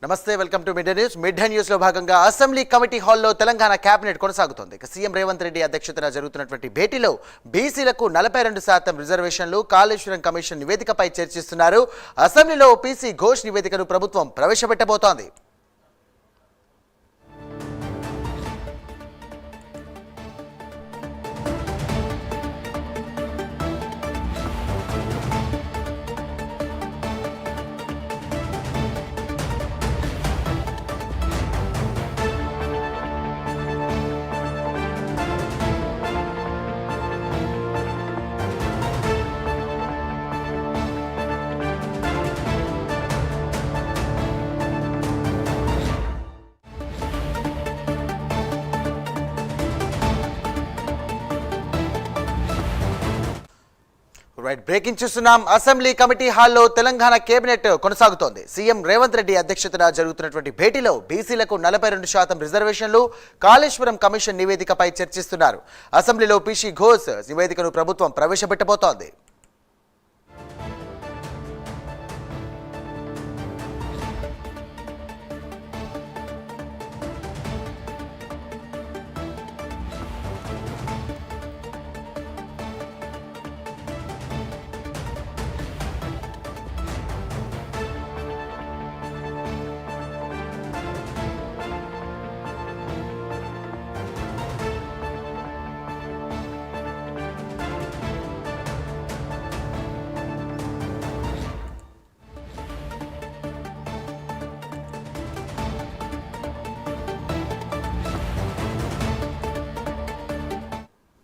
నమస్తే, welcome to mid day news లో భాగంగా అసెంబ్లీ కమిటీ హాల్లో తెలంగాణ కేబినెట్ కొనసాగుతోంది. సీఎం రేవంత్ రెడ్డి అధ్యక్షతన జరుగుతున్నటువంటి భేటీలో బీసీలకు 42% రిజర్వేషన్లు, కాళేశ్వరం కమిషన్ నివేదికపై చర్చిస్తున్నారు. అసెంబ్లీలో పీసీ ఘోష్ నివేదికను ప్రభుత్వం ప్రవేశపెట్టబోతోంది. బ్రేకింగ్ చూస్తున్నాం. అసెంబ్లీ కమిటీ హాల్లో తెలంగాణ కేబినెట్ కొనసాగుతోంది. సీఎం రేవంత్ రెడ్డి అధ్యక్షతన జరుగుతున్నటువంటి భేటీలో బీసీలకు 42% రిజర్వేషన్లు, కాళేశ్వరం కమిషన్ నివేదికపై చర్చిస్తున్నారు. అసెంబ్లీలో పీసీ ఘోష్ నివేదికను ప్రభుత్వం ప్రవేశపెట్టబోతోంది.